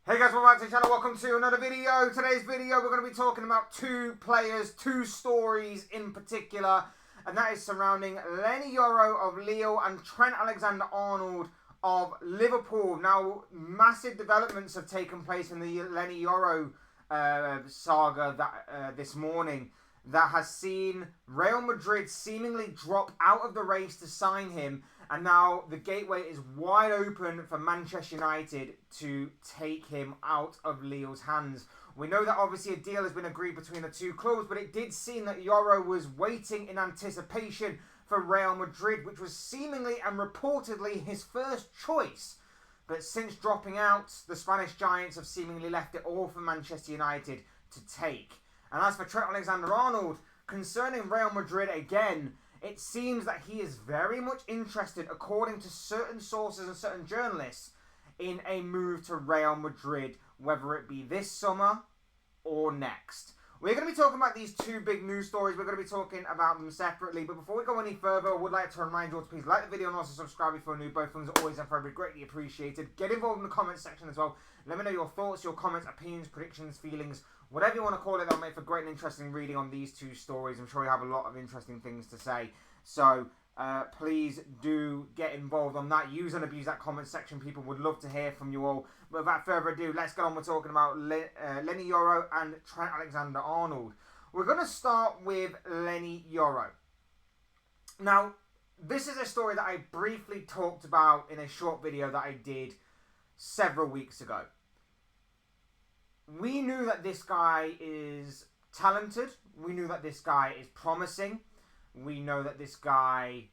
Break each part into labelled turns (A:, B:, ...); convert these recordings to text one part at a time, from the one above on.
A: Hey guys, welcome back to the channel. Welcome to another video. Today's video we're going to be talking about two players, two stories in particular, and that is surrounding Leny Yoro of Lille and Trent Alexander-Arnold of Liverpool. Now, massive developments have taken place in the Leny Yoro saga this morning that has seen Real Madrid seemingly drop out of the race to sign him, and now the gateway is wide open for Manchester United to take him out of Lille's hands. We know that obviously a deal has been agreed between the two clubs, but it did seem that Yoro was waiting in anticipation for Real Madrid, which was seemingly and reportedly his first choice. But since dropping out, the Spanish Giants have seemingly left it all for Manchester United to take. And as for Trent Alexander-Arnold, concerning Real Madrid again, it seems that he is very much interested, according to certain sources and certain journalists, in a move to Real Madrid, whether it be this summer or next. We're going to be talking about these two big news stories. We're going to be talking about them separately. But before we go any further, I would like to remind you all to please like the video and also subscribe if you're new. Both things are always and forever greatly appreciated. Get involved in the comments section as well. Let me know your thoughts, your comments, opinions, predictions, feelings, whatever you want to call it. That'll make for great and interesting reading on these two stories. I'm sure you have a lot of interesting things to say. So please do get involved on that. Use and abuse that comment section. People would love to hear from you all. But without further ado, let's get on with talking about Leny Yoro and Trent Alexander-Arnold. We're going to start with Leny Yoro. Now, this is a story that I briefly talked about in a short video that I did several weeks ago. We knew that this guy is talented. We knew that this guy is promising. We know that this guy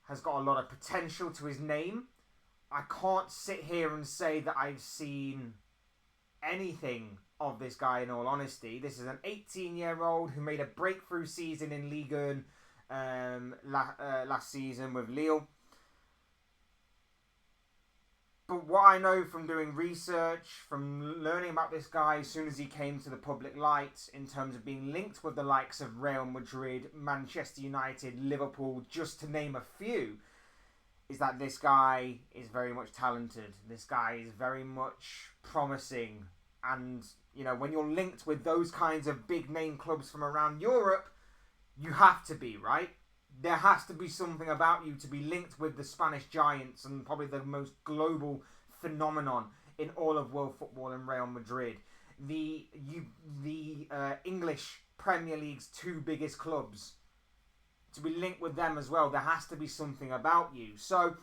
A: has got a lot of potential to his name. I can't sit here and say that I've seen anything of this guy, in all honesty. This is an 18-year-old who made a breakthrough season in Ligue 1 last season with Lille. But what I know from doing research, from learning about this guy as soon as he came to the public light, in terms of being linked with the likes of Real Madrid, Manchester United, Liverpool, just to name a few, is that this guy is very much talented. This guy is very much promising. And, you know, when you're linked with those kinds of big name clubs from around Europe, you have to be, right? There has to be something about you to be linked with the Spanish Giants and probably the most global phenomenon in all of world football in Real Madrid. The English Premier League's two biggest clubs. To be linked with them as well, there has to be something about you. So,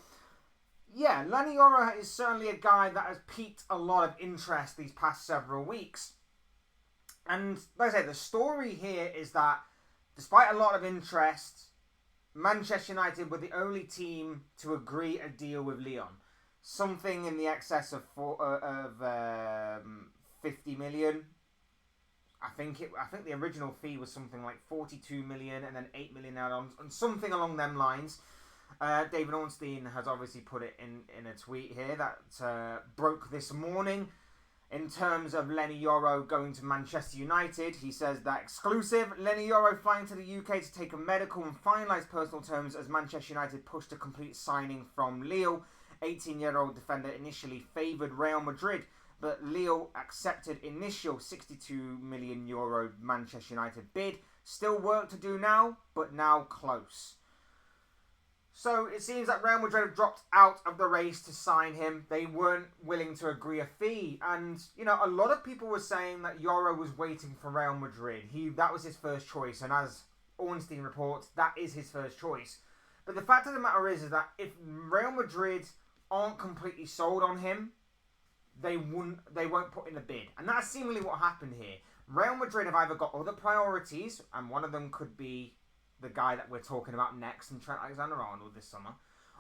A: yeah, Leny Yoro is certainly a guy that has piqued a lot of interest these past several weeks. And, like I say, the story here is that despite a lot of interest, Manchester United were the only team to agree a deal with Lyon. Something in the excess of 50 million. I think the original fee was something like 42 million and then 8 million add-ons, and something along them lines. David Ornstein has obviously put it in a tweet here that broke this morning. In terms of Leny Yoro going to Manchester United, he says that exclusive, Leny Yoro flying to the UK to take a medical and finalise personal terms as Manchester United push to complete signing from Lille. 18-year-old defender initially favoured Real Madrid, but Lille accepted initial 62 million euro Manchester United bid. Still work to do now, but now close. So it seems that Real Madrid have dropped out of the race to sign him. They weren't willing to agree a fee. And, you know, a lot of people were saying that Yoro was waiting for Real Madrid. That was his first choice. And as Ornstein reports, that is his first choice. But the fact of the matter is that if Real Madrid aren't completely sold on him, they won't put in a bid. And that's seemingly what happened here. Real Madrid have either got other priorities, and one of them could be the guy that we're talking about next in Trent Alexander-Arnold this summer,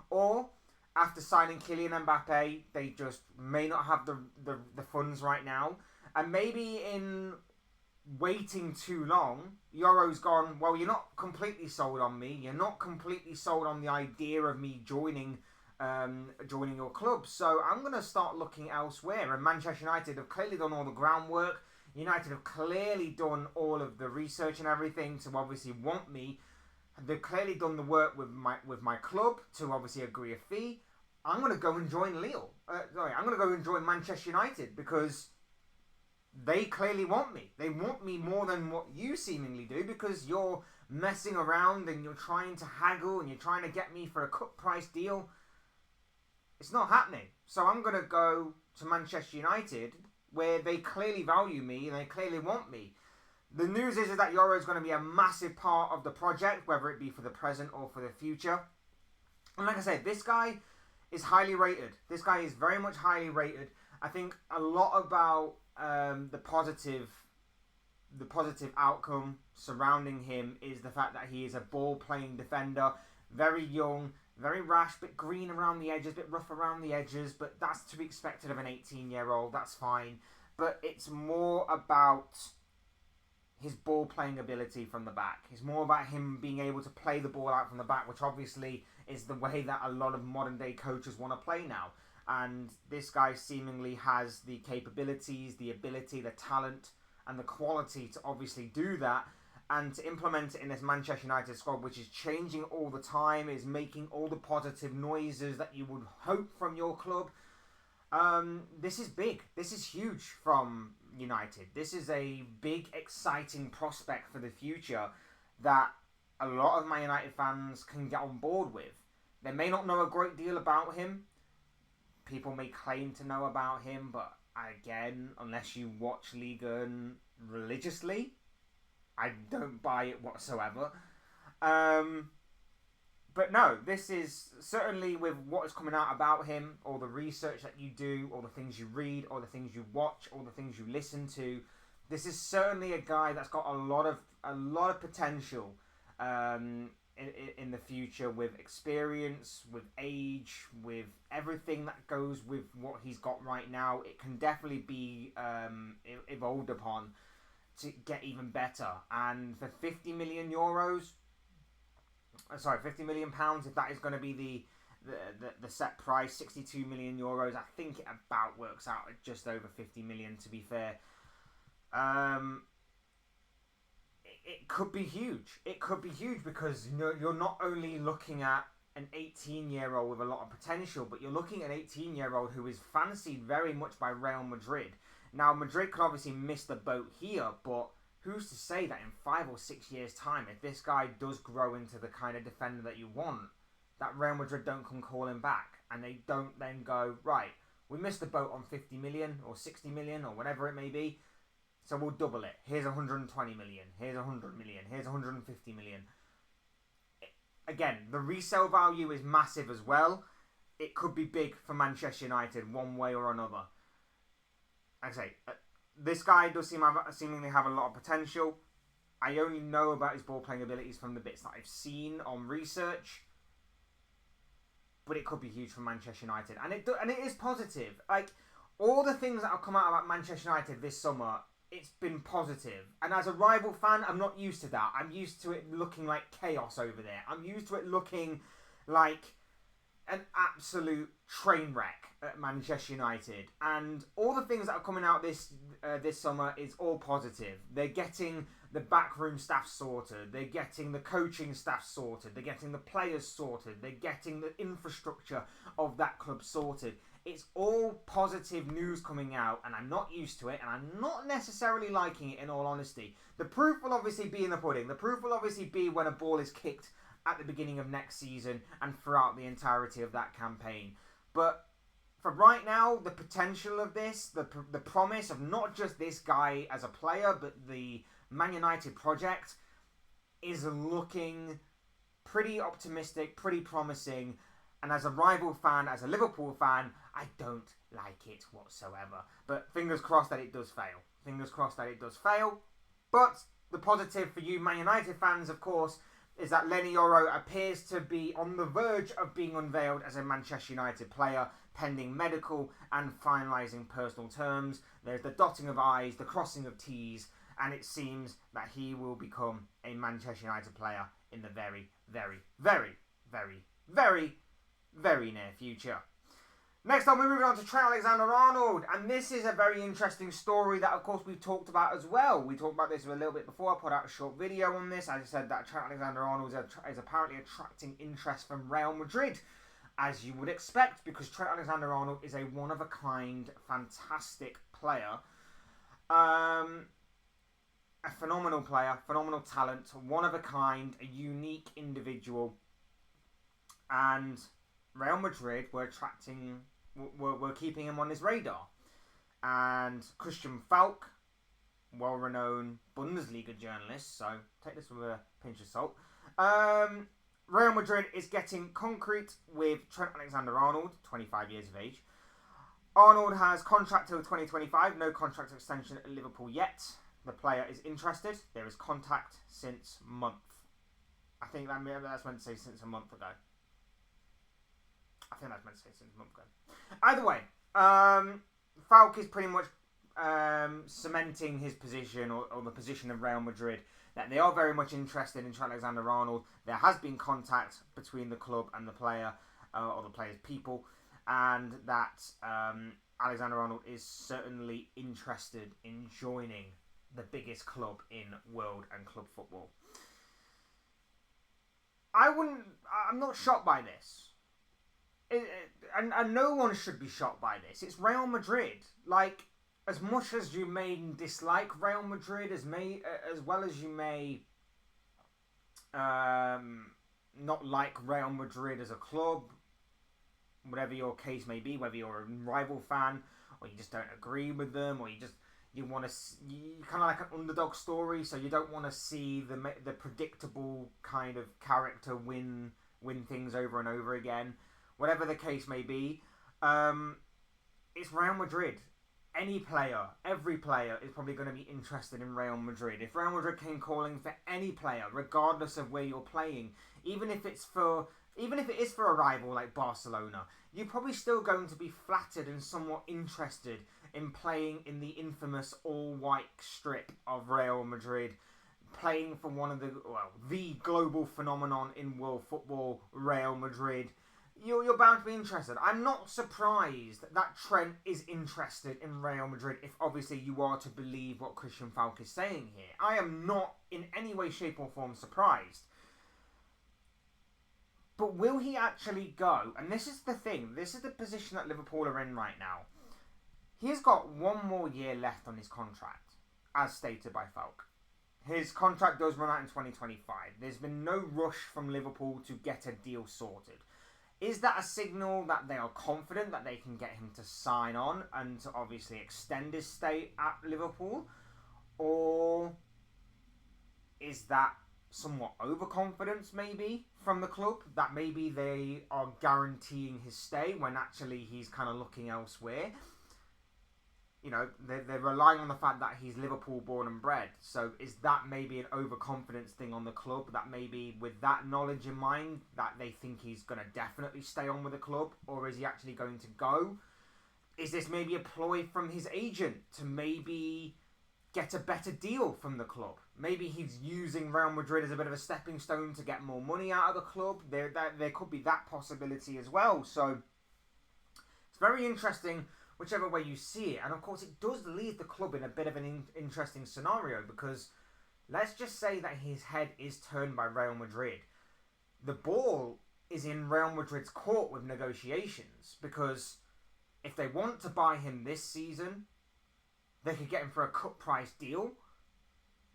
A: or after signing Kylian Mbappe, they just may not have the funds right now, and maybe in waiting too long, Yoro's gone, well, you're not completely sold on me, you're not completely sold on the idea of me joining your club, so I'm going to start looking elsewhere. And Manchester United have clearly done all the groundwork. United have clearly done all of the research and everything to obviously want me. They've clearly done the work with my club to obviously agree a fee. I'm going to go and join Lille. I'm going to go and join Manchester United because they clearly want me. They want me more than what you seemingly do because you're messing around and you're trying to haggle and you're trying to get me for a cut price deal. It's not happening. So I'm going to go to Manchester United where they clearly value me and they clearly want me. The news is that Yoro is going to be a massive part of the project, whether it be for the present or for the future. And like I said, this guy is highly rated. This guy is very much highly rated. I think a lot about the positive outcome surrounding him is the fact that he is a ball-playing defender, very young, very rash, bit green around the edges, bit rough around the edges, but that's to be expected of an 18-year-old. That's fine. But it's more about his ball-playing ability from the back. It's more about him being able to play the ball out from the back, which obviously is the way that a lot of modern-day coaches want to play now. And this guy seemingly has the capabilities, the ability, the talent, and the quality to obviously do that and to implement it in this Manchester United squad, which is changing all the time, is making all the positive noises that you would hope from your club. This is big. This is huge from United. This is a big, exciting prospect for the future that a lot of Man United fans can get on board with. They may not know a great deal about him. People may claim to know about him, but again, unless you watch Ligue 1 religiously, I don't buy it whatsoever. But no, this is certainly with what is coming out about him, or the research that you do, or the things you read, or the things you watch, or the things you listen to. This is certainly a guy that's got a lot of potential in the future, with experience, with age, with everything that goes with what he's got right now. It can definitely be evolved upon to get even better. And for 50 million euros, 50 million pounds, if that is going to be the set price, 62 million euros, I think it about works out at just over 50 million, to be fair. It could be huge. It could be huge because you're not only looking at an 18-year-old with a lot of potential, but you're looking at an 18-year-old who is fancied very much by Real Madrid. Now, Madrid could obviously miss the boat here, but who's to say that in 5 or 6 years' time, if this guy does grow into the kind of defender that you want, that Real Madrid don't come calling back, and they don't then go, right, we missed the boat on 50 million or 60 million or whatever it may be, so we'll double it. Here's 120 million, here's 100 million, here's 150 million. Again, the resale value is massive as well. It could be big for Manchester United one way or another. Like I say, this guy does seemingly have a lot of potential. I only know about his ball-playing abilities from the bits that I've seen on research. But it could be huge for Manchester United. And it is positive. Like, all the things that have come out about Manchester United this summer, it's been positive. And as a rival fan, I'm not used to that. I'm used to it looking like chaos over there. I'm used to it looking like an absolute train wreck at Manchester United. And all the things that are coming out this summer is all positive. They're getting the backroom staff sorted. They're getting the coaching staff sorted. They're getting the players sorted. They're getting the infrastructure of that club sorted. It's all positive news coming out, and I'm not used to it, and I'm not necessarily liking it, in all honesty. The proof will obviously be in the pudding. The proof will obviously be when a ball is kicked at the beginning of next season and throughout the entirety of that campaign. But for right now, the potential of this, the promise of not just this guy as a player, but the Man United project, is looking pretty optimistic, pretty promising. And as a rival fan, as a Liverpool fan, I don't like it whatsoever. But fingers crossed that it does fail. Fingers crossed that it does fail. But the positive for you Man United fans, of course, is that Leny Yoro appears to be on the verge of being unveiled as a Manchester United player, pending medical and finalising personal terms. There's the dotting of I's, the crossing of T's, and it seems that he will become a Manchester United player in the very, very, very, very, very, very near future. Next up, we're moving on to Trent Alexander-Arnold, and this is a very interesting story that, of course, we've talked about as well. We talked about this a little bit before. I put out a short video on this. I said that Trent Alexander-Arnold is apparently attracting interest from Real Madrid, as you would expect, because Trent Alexander-Arnold is a one-of-a-kind, fantastic player. A phenomenal player, phenomenal talent, one-of-a-kind, a unique individual. And Real Madrid were keeping him on his radar. And Christian Falk, well-renowned Bundesliga journalist, so take this with a pinch of salt. Real Madrid is getting concrete with Trent Alexander-Arnold, 25 years of age. Arnold has contract till 2025, no contract extension at Liverpool yet. The player is interested. There is contact since month. I think that's meant to say since a month ago. Either way, Falk is pretty much cementing his position or the position of Real Madrid, that they are very much interested in Trent Alexander-Arnold. There has been contact between the club and the player, or the player's people, and that Alexander-Arnold is certainly interested in joining the biggest club in world and club football. I'm not shocked by this. And no one should be shocked by this. It's Real Madrid. Like, as much as you may dislike Real Madrid, as well as you may not like Real Madrid as a club, whatever your case may be, whether you're a rival fan or you just don't agree with them, or you want to, you kind of like an underdog story, so you don't want to see the predictable kind of character win things over and over again. Whatever the case may be, it's Real Madrid. Any player, every player is probably going to be interested in Real Madrid. If Real Madrid came calling for any player, regardless of where you're playing, even if it is for a rival like Barcelona, you're probably still going to be flattered and somewhat interested in playing in the infamous all-white strip of Real Madrid, playing for one of the global phenomenon in world football, Real Madrid. You're bound to be interested. I'm not surprised that Trent is interested in Real Madrid, if obviously you are to believe what Christian Falk is saying here. I am not in any way, shape or form surprised. But will he actually go? And this is the thing. This is the position that Liverpool are in right now. He's got one more year left on his contract, as stated by Falk. His contract does run out in 2025. There's been no rush from Liverpool to get a deal sorted. Is that a signal that they are confident that they can get him to sign on and to obviously extend his stay at Liverpool? Or is that somewhat overconfidence maybe from the club, that maybe they are guaranteeing his stay when actually he's kind of looking elsewhere? You know, they're relying on the fact that he's Liverpool born and bred. So is that maybe an overconfidence thing on the club? That maybe with that knowledge in mind, that they think he's going to definitely stay on with the club? Or is he actually going to go? Is this maybe a ploy from his agent to maybe get a better deal from the club? Maybe he's using Real Madrid as a bit of a stepping stone to get more money out of the club. There could be that possibility as well. So it's very interesting whichever way you see it. And of course it does leave the club in a bit of an interesting scenario, because let's just say that his head is turned by Real Madrid. The ball is in Real Madrid's court with negotiations, because if they want to buy him this season, they could get him for a cut price deal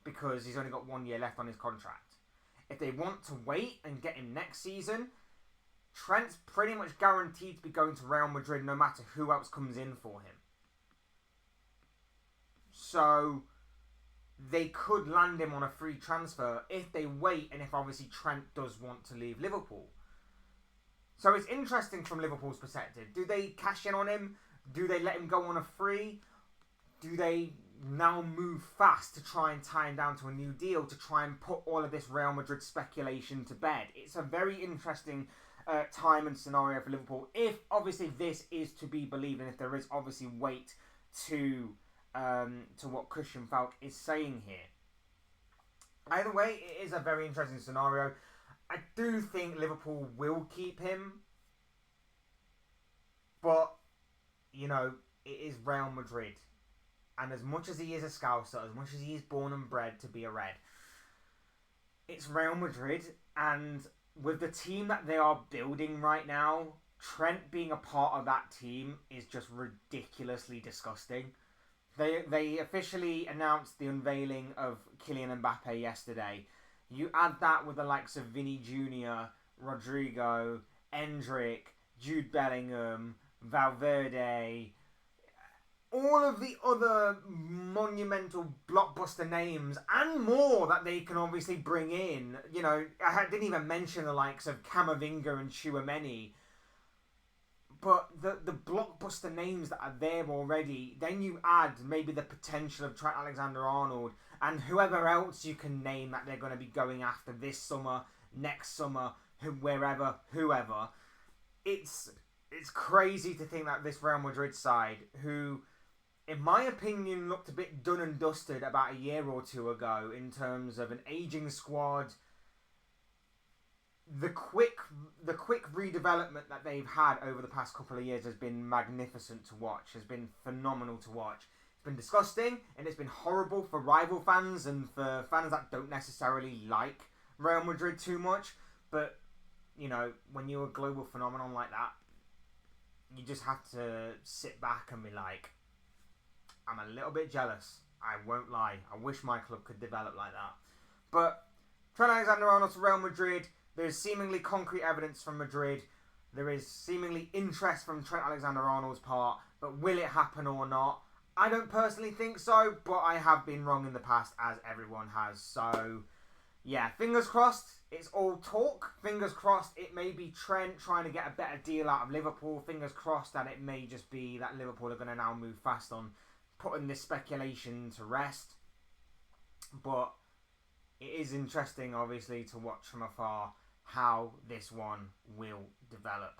A: because he's only got 1 year left on his contract. If they want to wait and get him next season, Trent's pretty much guaranteed to be going to Real Madrid no matter who else comes in for him. So they could land him on a free transfer if they wait, and if obviously Trent does want to leave Liverpool. So it's interesting from Liverpool's perspective. Do they cash in on him? Do they let him go on a free? Do they now move fast to try and tie him down to a new deal, to try and put all of this Real Madrid speculation to bed? It's a very interesting time and scenario for Liverpool, if obviously this is to be believed, and if there is obviously weight to what Christian Falk is saying here. Either way, it is a very interesting scenario. I do think Liverpool will keep him, but you know, it is Real Madrid, and as much as he is a Scouser, as much as he is born and bred to be a Red, it's Real Madrid, and with the team that they are building right now, Trent being a part of that team is just ridiculously disgusting. They officially announced the unveiling of Kylian Mbappe yesterday. You add that with the likes of Vinny Jr., Rodrigo, Endrick, Jude Bellingham, Valverde, all of the other monumental blockbuster names and more that they can obviously bring in. You know, I didn't even mention the likes of Camavinga and Tchouaméni. But the blockbuster names that are there already, then you add maybe the potential of Trent Alexander-Arnold and whoever else you can name that they're going to be going after this summer, next summer, whoever. It's crazy to think that this Real Madrid side, who, in my opinion, looked a bit done and dusted about a year or two ago in terms of an aging squad. The quick redevelopment that they've had over the past couple of years has been magnificent to watch, has been phenomenal to watch. It's been disgusting and it's been horrible for rival fans and for fans that don't necessarily like Real Madrid too much. But, you know, when you're a global phenomenon like that, you just have to sit back and be like, I'm a little bit jealous. I won't lie. I wish my club could develop like that. But Trent Alexander-Arnold to Real Madrid. There's seemingly concrete evidence from Madrid. There is seemingly interest from Trent Alexander-Arnold's part. But will it happen or not? I don't personally think so, but I have been wrong in the past, as everyone has. So, yeah, fingers crossed. It's all talk. Fingers crossed it may be Trent trying to get a better deal out of Liverpool. Fingers crossed that it may just be that Liverpool are going to now move fast on putting this speculation to rest. But it is interesting, obviously, to watch from afar how this one will develop.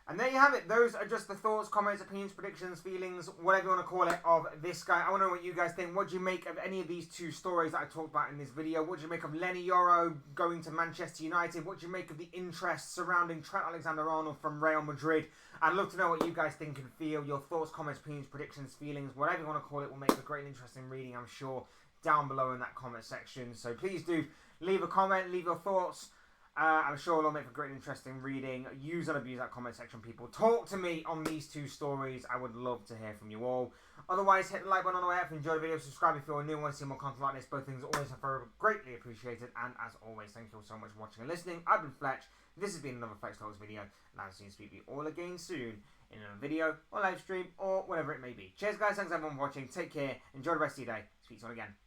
A: And there you have it. Those are just the thoughts, comments, opinions, predictions, feelings, whatever you want to call it, of this guy. I want to know what you guys think. What do you make of any of these two stories that I talked about in this video? What do you make of Leny Yoro going to Manchester United? What do you make of the interest surrounding Trent Alexander-Arnold from Real Madrid? I'd love to know what you guys think and feel. Your thoughts, comments, opinions, predictions, feelings, whatever you want to call it will make a great and interesting reading, I'm sure, down below in that comment section. So please do leave a comment, leave your thoughts. I'm sure it'll make for great and interesting reading. Use and abuse that comment section, people. Talk to me on these two stories. I would love to hear from you all. Otherwise, hit the like button on the way up if you enjoyed the video. Subscribe if you're new and want to see more content like this. Both things are always greatly appreciated. And as always, thank you all so much for watching and listening. I've been Fletch. This has been another Fletch Talks video. And I'll see you speak to you all again soon in a video or live stream or whatever it may be. Cheers, guys. Thanks everyone for watching. Take care. Enjoy the rest of your day. Speak to you all again.